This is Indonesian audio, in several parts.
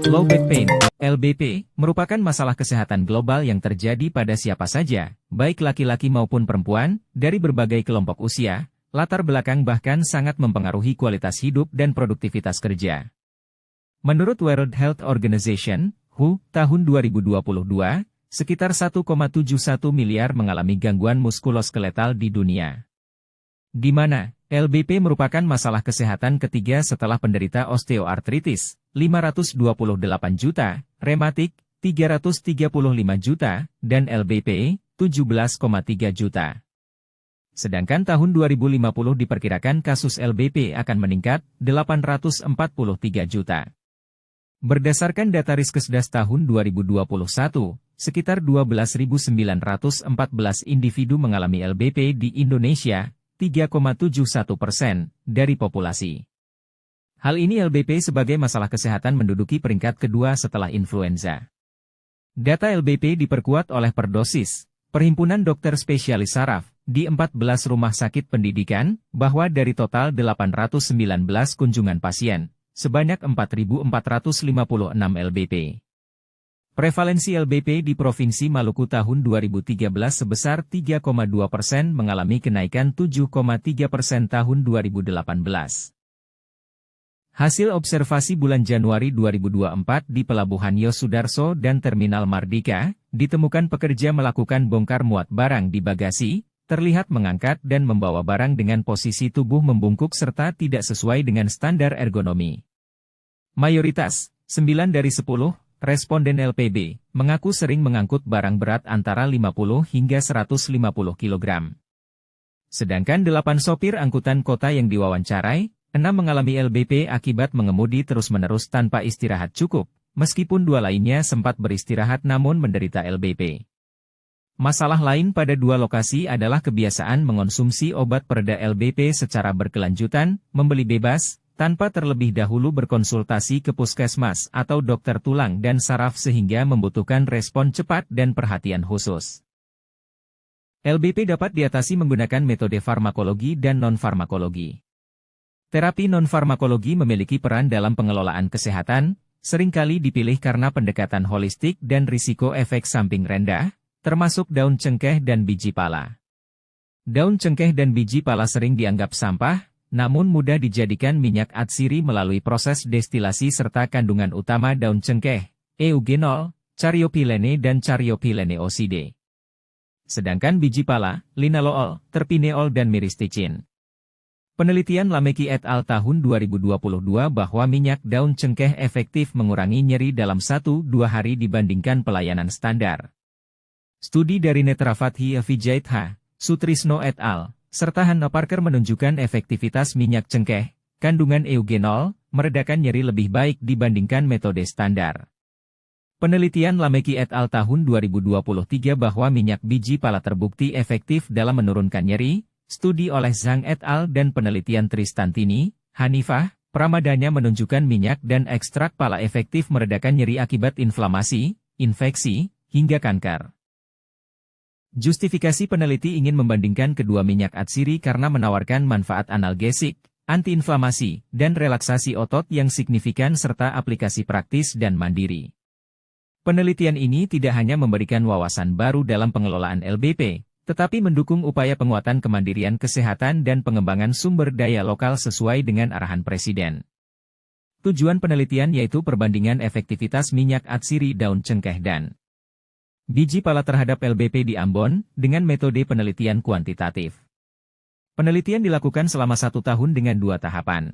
Low back pain, LBP, merupakan masalah kesehatan global yang terjadi pada siapa saja, baik laki-laki maupun perempuan, dari berbagai kelompok usia, latar belakang bahkan sangat mempengaruhi kualitas hidup dan produktivitas kerja. Menurut World Health Organization, WHO, tahun 2022, sekitar 1,71 miliar mengalami gangguan muskuloskeletal di dunia. Di mana, LBP merupakan masalah kesehatan ketiga setelah penderita osteoartritis, 528 juta, rematik, 335 juta, dan LBP, 17,3 juta. Sedangkan tahun 2050 diperkirakan kasus LBP akan meningkat, 843 juta. Berdasarkan data Riskesdas tahun 2021, sekitar 12.914 individu mengalami LBP di Indonesia, 3,71% dari populasi. Hal ini LBP sebagai masalah kesehatan menduduki peringkat kedua setelah influenza. Data LBP diperkuat oleh Perdosis, Perhimpunan Dokter Spesialis Saraf, di 14 rumah sakit pendidikan, bahwa dari total 819 kunjungan pasien, sebanyak 4.456 LBP. Prevalensi LBP di Provinsi Maluku tahun 2013 sebesar 3,2% mengalami kenaikan 7,3% tahun 2018. Hasil observasi bulan Januari 2024 di Pelabuhan Yosudarso dan Terminal Mardika, ditemukan pekerja melakukan bongkar muat barang di bagasi, terlihat mengangkat dan membawa barang dengan posisi tubuh membungkuk serta tidak sesuai dengan standar ergonomi. Mayoritas, 9 dari 10, responden LPB, mengaku sering mengangkut barang berat antara 50 hingga 150 kg. Sedangkan 8 sopir angkutan kota yang diwawancarai, 6 mengalami LBP akibat mengemudi terus-menerus tanpa istirahat cukup, meskipun 2 lainnya sempat beristirahat namun menderita LBP. Masalah lain pada 2 lokasi adalah kebiasaan mengonsumsi obat pereda LBP secara berkelanjutan, membeli bebas, tanpa terlebih dahulu berkonsultasi ke puskesmas atau dokter tulang dan saraf sehingga membutuhkan respon cepat dan perhatian khusus. LBP dapat diatasi menggunakan metode farmakologi dan non-farmakologi. Terapi non-farmakologi memiliki peran dalam pengelolaan kesehatan, seringkali dipilih karena pendekatan holistik dan risiko efek samping rendah, termasuk daun cengkeh dan biji pala. Daun cengkeh dan biji pala sering dianggap sampah, namun mudah dijadikan minyak atsiri melalui proses destilasi serta kandungan utama daun cengkeh, eugenol, caryopylene dan caryopyleneoside. Sedangkan biji pala, linalool, terpineol dan myristicin. Penelitian Lameki et al. Tahun 2022 bahwa minyak daun cengkeh efektif mengurangi nyeri dalam 1-2 hari dibandingkan pelayanan standar. Studi dari Netrafathi Vijaytha, Sutrisno et al., serta Hannah Parker menunjukkan efektivitas minyak cengkeh, kandungan eugenol, meredakan nyeri lebih baik dibandingkan metode standar. Penelitian Lameki et al. Tahun 2023 bahwa minyak biji pala terbukti efektif dalam menurunkan nyeri, studi oleh Zhang et al. Dan penelitian Tristantini, Hanifah, Pramadanya menunjukkan minyak dan ekstrak pala efektif meredakan nyeri akibat inflamasi, infeksi, hingga kanker. Justifikasi peneliti ingin membandingkan kedua minyak atsiri karena menawarkan manfaat analgesik, antiinflamasi, dan relaksasi otot yang signifikan serta aplikasi praktis dan mandiri. Penelitian ini tidak hanya memberikan wawasan baru dalam pengelolaan LBP, tetapi mendukung upaya penguatan kemandirian kesehatan dan pengembangan sumber daya lokal sesuai dengan arahan Presiden. Tujuan penelitian yaitu perbandingan efektivitas minyak atsiri daun cengkeh dan biji pala terhadap LBP di Ambon, dengan metode penelitian kuantitatif. Penelitian dilakukan selama 1 tahun dengan 2 tahapan.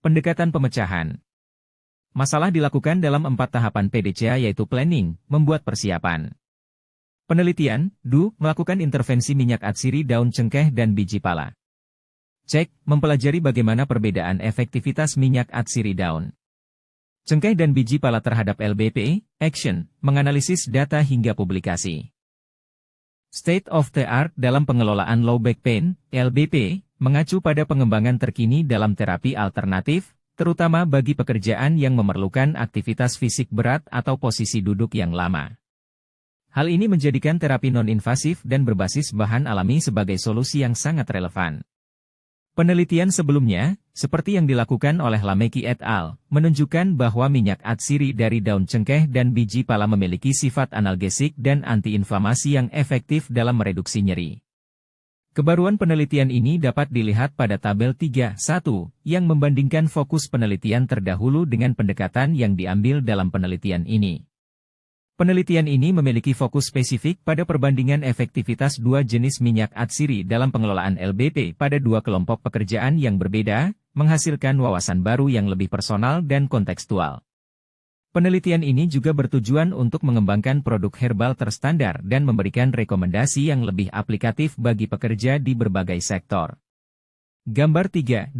Pendekatan pemecahan. Masalah dilakukan dalam 4 tahapan PDCA yaitu planning, membuat persiapan. Penelitian, melakukan intervensi minyak atsiri daun cengkeh dan biji pala. Cek, mempelajari bagaimana perbedaan efektivitas minyak atsiri daun cengkeh dan biji pala terhadap LBP, action, menganalisis data hingga publikasi. State of the art dalam pengelolaan low back pain, LBP, mengacu pada pengembangan terkini dalam terapi alternatif, terutama bagi pekerjaan yang memerlukan aktivitas fisik berat atau posisi duduk yang lama. Hal ini menjadikan terapi non-invasif dan berbasis bahan alami sebagai solusi yang sangat relevan. Penelitian sebelumnya, seperti yang dilakukan oleh Lameki et al., menunjukkan bahwa minyak atsiri dari daun cengkeh dan biji pala memiliki sifat analgesik dan antiinflamasi yang efektif dalam mereduksi nyeri. Kebaruan penelitian ini dapat dilihat pada tabel 3.1, yang membandingkan fokus penelitian terdahulu dengan pendekatan yang diambil dalam penelitian ini. Penelitian ini memiliki fokus spesifik pada perbandingan efektivitas dua jenis minyak atsiri dalam pengelolaan LBP pada dua kelompok pekerjaan yang berbeda, menghasilkan wawasan baru yang lebih personal dan kontekstual. Penelitian ini juga bertujuan untuk mengembangkan produk herbal terstandar dan memberikan rekomendasi yang lebih aplikatif bagi pekerja di berbagai sektor. Gambar 3.2,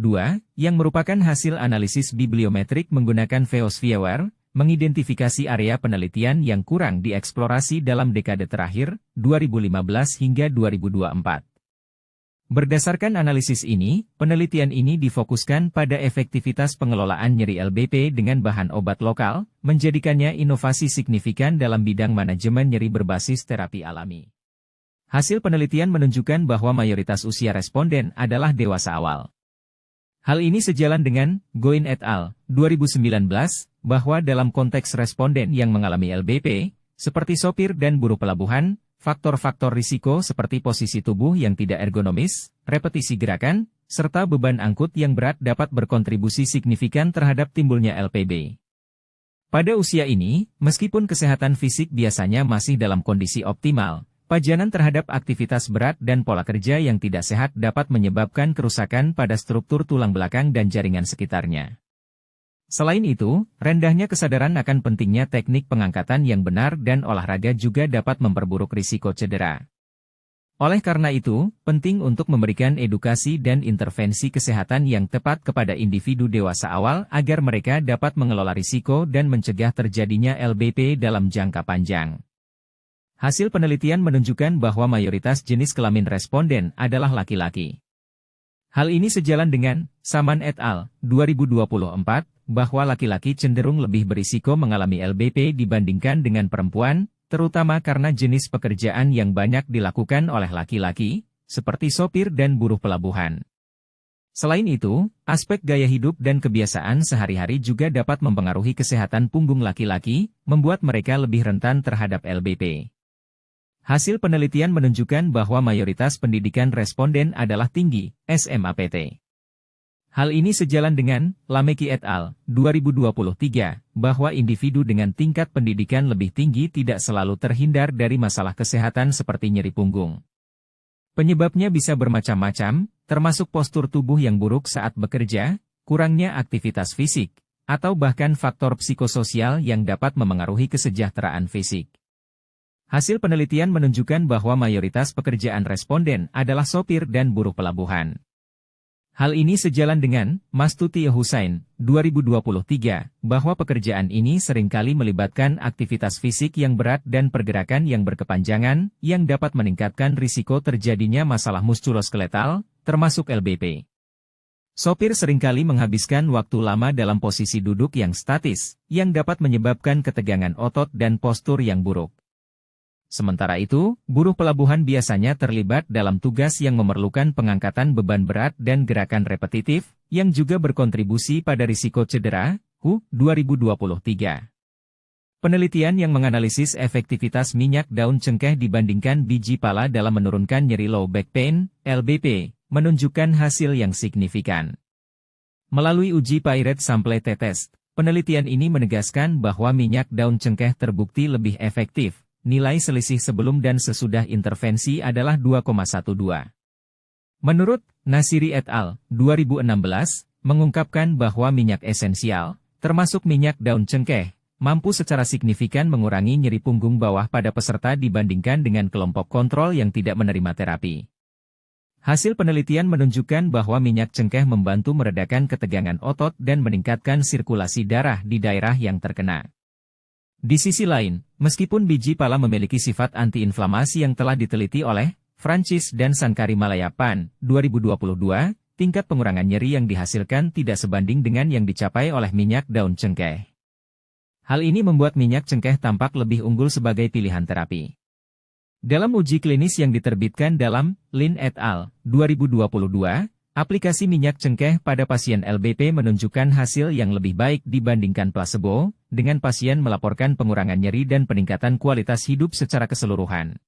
yang merupakan hasil analisis bibliometrik menggunakan VeosViewer, mengidentifikasi area penelitian yang kurang dieksplorasi dalam dekade terakhir, 2015 hingga 2024. Berdasarkan analisis ini, penelitian ini difokuskan pada efektivitas pengelolaan nyeri LBP dengan bahan obat lokal, menjadikannya inovasi signifikan dalam bidang manajemen nyeri berbasis terapi alami. Hasil penelitian menunjukkan bahwa mayoritas usia responden adalah dewasa awal. Hal ini sejalan dengan Goin et al. 2019, bahwa dalam konteks responden yang mengalami LBP, seperti sopir dan buruh pelabuhan, faktor-faktor risiko seperti posisi tubuh yang tidak ergonomis, repetisi gerakan, serta beban angkut yang berat dapat berkontribusi signifikan terhadap timbulnya LPB. Pada usia ini, meskipun kesehatan fisik biasanya masih dalam kondisi optimal, pajanan terhadap aktivitas berat dan pola kerja yang tidak sehat dapat menyebabkan kerusakan pada struktur tulang belakang dan jaringan sekitarnya. Selain itu, rendahnya kesadaran akan pentingnya teknik pengangkatan yang benar dan olahraga juga dapat memperburuk risiko cedera. Oleh karena itu, penting untuk memberikan edukasi dan intervensi kesehatan yang tepat kepada individu dewasa awal agar mereka dapat mengelola risiko dan mencegah terjadinya LBP dalam jangka panjang. Hasil penelitian menunjukkan bahwa mayoritas jenis kelamin responden adalah laki-laki. Hal ini sejalan dengan Saman et al. 2024, bahwa laki-laki cenderung lebih berisiko mengalami LBP dibandingkan dengan perempuan, terutama karena jenis pekerjaan yang banyak dilakukan oleh laki-laki, seperti sopir dan buruh pelabuhan. Selain itu, aspek gaya hidup dan kebiasaan sehari-hari juga dapat mempengaruhi kesehatan punggung laki-laki, membuat mereka lebih rentan terhadap LBP. Hasil penelitian menunjukkan bahwa mayoritas pendidikan responden adalah tinggi, SMAPT. Hal ini sejalan dengan Lameki et al. 2023, bahwa individu dengan tingkat pendidikan lebih tinggi tidak selalu terhindar dari masalah kesehatan seperti nyeri punggung. Penyebabnya bisa bermacam-macam, termasuk postur tubuh yang buruk saat bekerja, kurangnya aktivitas fisik, atau bahkan faktor psikososial yang dapat memengaruhi kesejahteraan fisik. Hasil penelitian menunjukkan bahwa mayoritas pekerjaan responden adalah sopir dan buruh pelabuhan. Hal ini sejalan dengan Mastuti Hussain, 2023, bahwa pekerjaan ini seringkali melibatkan aktivitas fisik yang berat dan pergerakan yang berkepanjangan, yang dapat meningkatkan risiko terjadinya masalah muskuloskeletal, termasuk LBP. Sopir seringkali menghabiskan waktu lama dalam posisi duduk yang statis, yang dapat menyebabkan ketegangan otot dan postur yang buruk. Sementara itu, buruh pelabuhan biasanya terlibat dalam tugas yang memerlukan pengangkatan beban berat dan gerakan repetitif, yang juga berkontribusi pada risiko cedera, WHO 2023. Penelitian yang menganalisis efektivitas minyak daun cengkeh dibandingkan biji pala dalam menurunkan nyeri low back pain, LBP, menunjukkan hasil yang signifikan. Melalui uji Paired Sample T-Test, penelitian ini menegaskan bahwa minyak daun cengkeh terbukti lebih efektif. Nilai selisih sebelum dan sesudah intervensi adalah 2,12. Menurut Nasiri et al. 2016, mengungkapkan bahwa minyak esensial, termasuk minyak daun cengkeh, mampu secara signifikan mengurangi nyeri punggung bawah pada peserta dibandingkan dengan kelompok kontrol yang tidak menerima terapi. Hasil penelitian menunjukkan bahwa minyak cengkeh membantu meredakan ketegangan otot dan meningkatkan sirkulasi darah di daerah yang terkena. Di sisi lain, meskipun biji pala memiliki sifat antiinflamasi yang telah diteliti oleh Francis dan Sankari Malayapan, 2022, tingkat pengurangan nyeri yang dihasilkan tidak sebanding dengan yang dicapai oleh minyak daun cengkeh. Hal ini membuat minyak cengkeh tampak lebih unggul sebagai pilihan terapi. Dalam uji klinis yang diterbitkan dalam Lin et al. 2022, Aplikasi minyak cengkeh pada pasien LBP menunjukkan hasil yang lebih baik dibandingkan plasebo, dengan pasien melaporkan pengurangan nyeri dan peningkatan kualitas hidup secara keseluruhan.